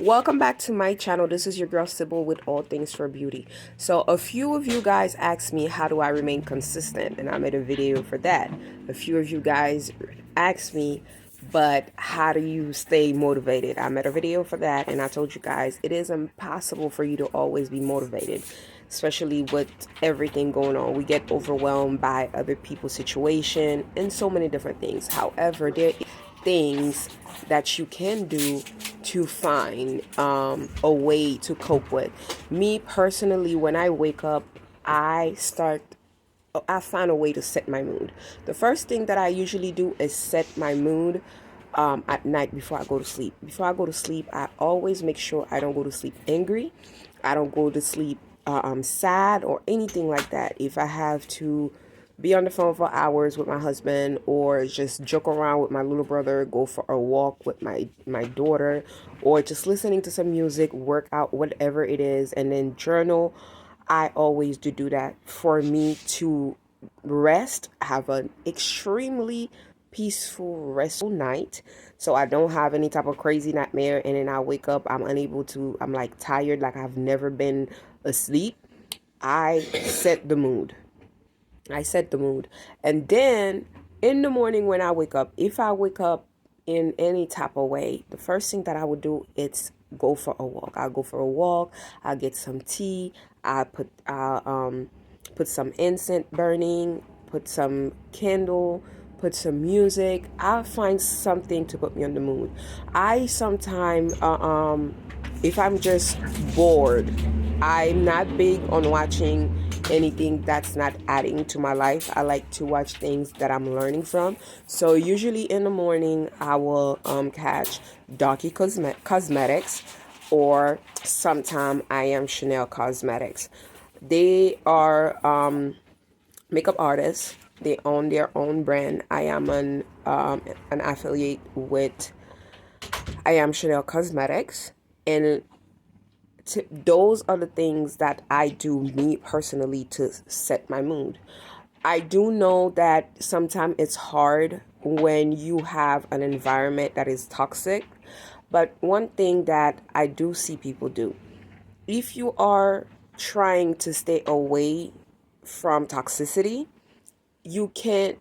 Welcome back to my channel. This is your girl Sybil with All Things for Beauty. So a few of you guys asked me how do I remain consistent, and I made a video for that. A few of you guys asked me, but how do you stay motivated? I made a video for that, and I told you guys it is impossible for you to always be motivated, especially with everything going on. We get overwhelmed by other people's situation and so many different things. However, there are things that you can do to find a way to cope with. Me personally, when I wake up, I start I find a way to set my mood. The first thing that I usually do is set my mood at night before I go to sleep. Before I go to sleep, I always make sure I don't go to sleep angry. I don't go to sleep sad or anything like that. If I have to be on the phone for hours with my husband or just joke around with my little brother, go for a walk with my daughter, or just listening to some music, work out, whatever it is, and then journal, I always do that for me to rest, have an extremely peaceful, restful night, so I don't have any type of crazy nightmare, and then I wake up, I'm like tired, like I've never been asleep. I set the mood. I set the mood. And then in the morning when I wake up, if I wake up in any type of way, the first thing that I would do is go for a walk. I'll go for a walk. I'll get some tea. Put some incense burning, put some candle, put some music. I'll find something to put me on the mood. I sometimes if I'm just bored, I'm not big on watching anything that's not adding to my life. I like to watch things that I'm learning from. So usually in the morning, I will catch Docky Cosmetics, or sometime I am Chanel Cosmetics. They are makeup artists. They own their own brand. I am an affiliate with I am Chanel Cosmetics, and those are the things that I do, me personally, to set my mood. I do know that sometimes it's hard when you have an environment that is toxic, but one thing that I do see people do, if you are trying to stay away from toxicity, you can't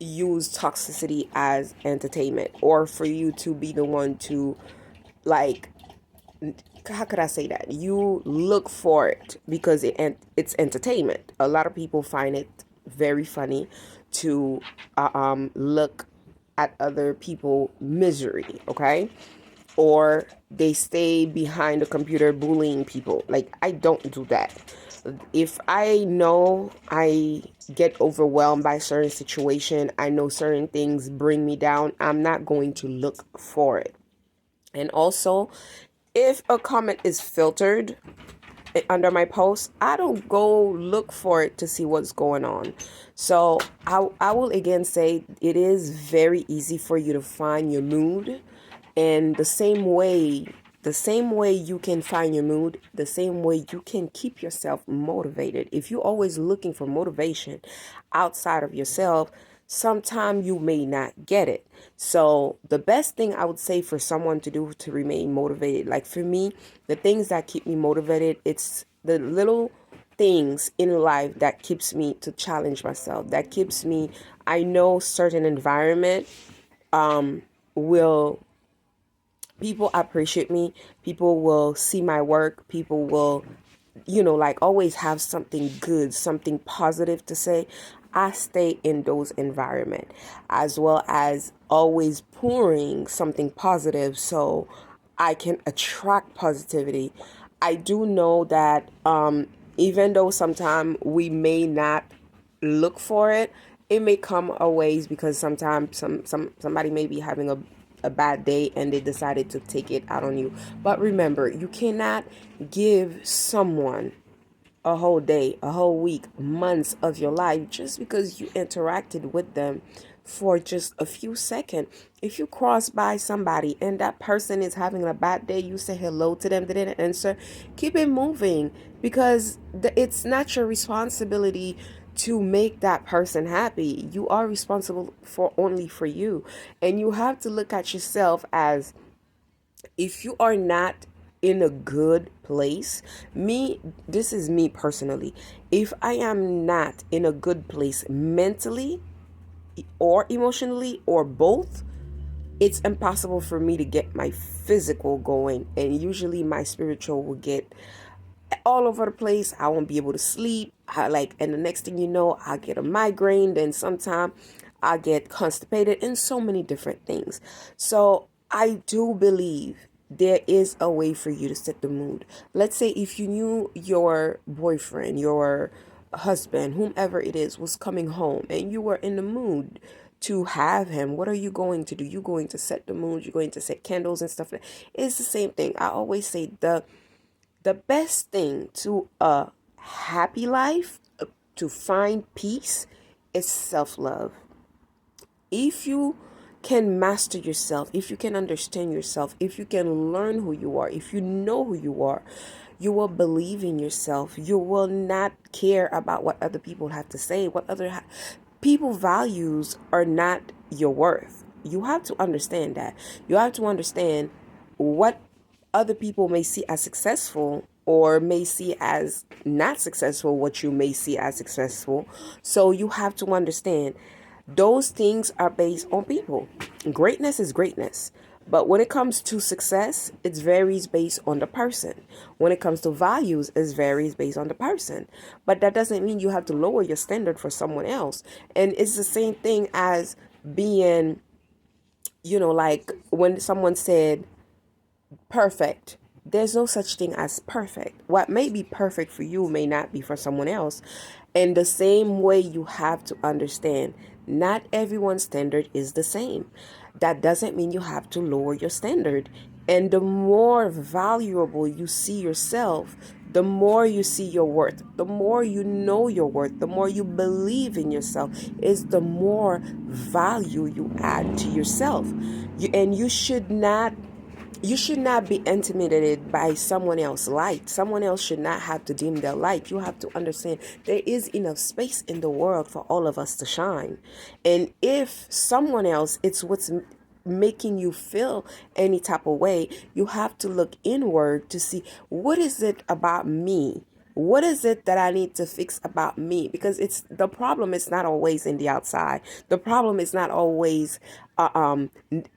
use toxicity as entertainment, or for you to be the one to, like, how could I say that? You look for it because it's entertainment. A lot of people find it very funny to look at other people misery, okay? Or they stay behind the computer bullying people. Like, I don't do that. If I know I get overwhelmed by certain situation, I know certain things bring me down, I'm not going to look for it. And also, if a comment is filtered under my post, I don't go look for it to see what's going on. So I will again say it is very easy for you to find your mood. And the same way you can find your mood, the same way you can keep yourself motivated. If you're always looking for motivation outside of yourself, sometimes you may not get it. So the best thing I would say for someone to do to remain motivated, like for me, the things that keep me motivated, it's the little things in life that keeps me to challenge myself, that keeps me, I know certain environment will people appreciate me, people will see my work, people will, like, always have something good, something positive to say. I stay in those environment, as well as always pouring something positive so I can attract positivity. I do know that even though sometimes we may not look for it, it may come a ways, because sometimes somebody may be having a bad day and they decided to take it out on you. But remember, you cannot give someone a whole day, a whole week, months of your life just because you interacted with them for just a few seconds. If you cross by somebody and that person is having a bad day, you say hello to them, they didn't answer, keep it moving, because it's not your responsibility to make that person happy. You are responsible for only for you. And you have to look at yourself as If you are not in a good place, this is me personally. If I am not in a good place mentally or emotionally or both, it's impossible for me to get my physical going, and usually my spiritual will get all over the place. I won't be able to sleep. And the next thing you know, I get a migraine. Then sometime I get constipated and so many different things. So I do believe there is a way for you to set the mood. Let's say if you knew your boyfriend, your husband, whomever it is, was coming home and you were in the mood to have him, what are you going to do? You're going to set the mood. You're going to set candles and stuff. It's the same thing. I always say the best thing to a happy life, to find peace, is self-love. If you can master yourself, if you can understand yourself, if you can learn who you are, if you know who you are, you will believe in yourself. You will not care about what other people have to say. What other people values are not your worth. You have to understand that. You have to understand what other people may see as successful or may see as not successful, what you may see as successful. So you have to understand those things are based on people. Greatness is greatness. But when it comes to success, it varies based on the person. When it comes to values, it varies based on the person. But that doesn't mean you have to lower your standard for someone else. And it's the same thing as being, like when someone said perfect. There's no such thing as perfect. What may be perfect for you may not be for someone else. And the same way, you have to understand not everyone's standard is the same. That doesn't mean you have to lower your standard. And the more valuable you see yourself, the more you see your worth, the more you know your worth, the more you believe in yourself, is the more value you add to yourself. You should not be intimidated by someone else's light. Someone else should not have to dim their light. You have to understand there is enough space in the world for all of us to shine. And if someone else, it's what's making you feel any type of way, you have to look inward to see, what is it about me? What is it that I need to fix about me? Because it's the problem is not always in the outside. The problem is not always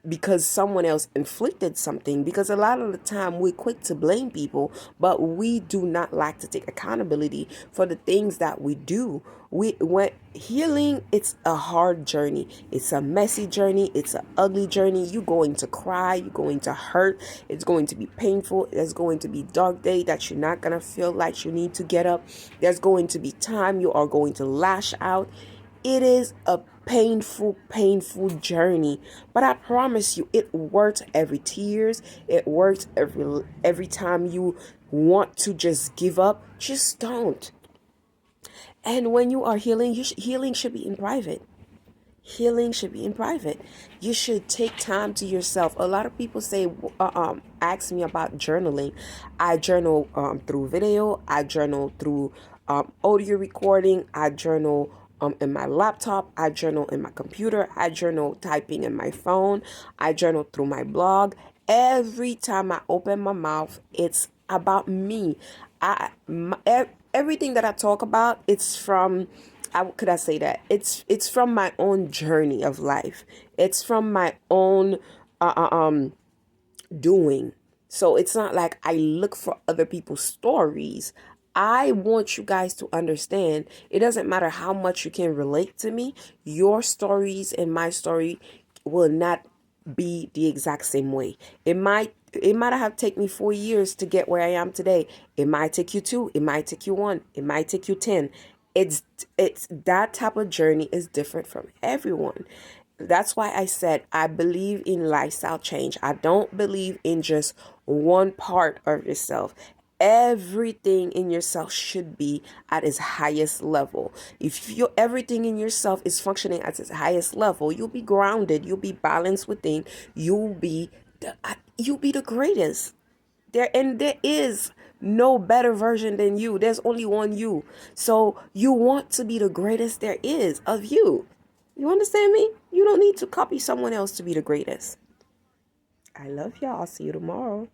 because someone else inflicted something. Because a lot of the time we're quick to blame people, but we do not like to take accountability for the things that we do. When healing, it's a hard journey. It's a messy journey. It's an ugly journey. You're going to cry. You're going to hurt. It's going to be painful. There's going to be dark day that you're not going to feel like you need to get up. There's going to be time you are going to lash out. It is a painful journey, but I promise you, it worth every tears. It worth every time you want to just give up. Just don't. And when you are healing, healing should be in private. Healing should be in private. You should take time to yourself. A lot of people ask me about journaling. I journal through video. I journal through audio recording. I journal in my laptop. I journal in my computer. I journal typing in my phone. I journal through my blog. Every time I open my mouth, it's about me. Everything that I talk about, it's from, how could I say that? It's from my own journey of life. It's from my own doing. So it's not like I look for other people's stories. I want you guys to understand it doesn't matter how much you can relate to me. Your stories and my story will not be the exact same way. It might have taken me 4 years to get where I am today. It might take you 2. It might take you 1. It might take you 10. It's that type of journey is different from everyone. That's why I said I believe in lifestyle change. I don't believe in just one part of yourself. Everything in yourself should be at its highest level. If everything in yourself is functioning at its highest level, you'll be grounded, you'll be balanced within, you'll be the greatest. There is no better version than you. There's only one you. So you want to be the greatest there is of you. You understand me? You don't need to copy someone else to be the greatest. I love y'all. I'll see you tomorrow.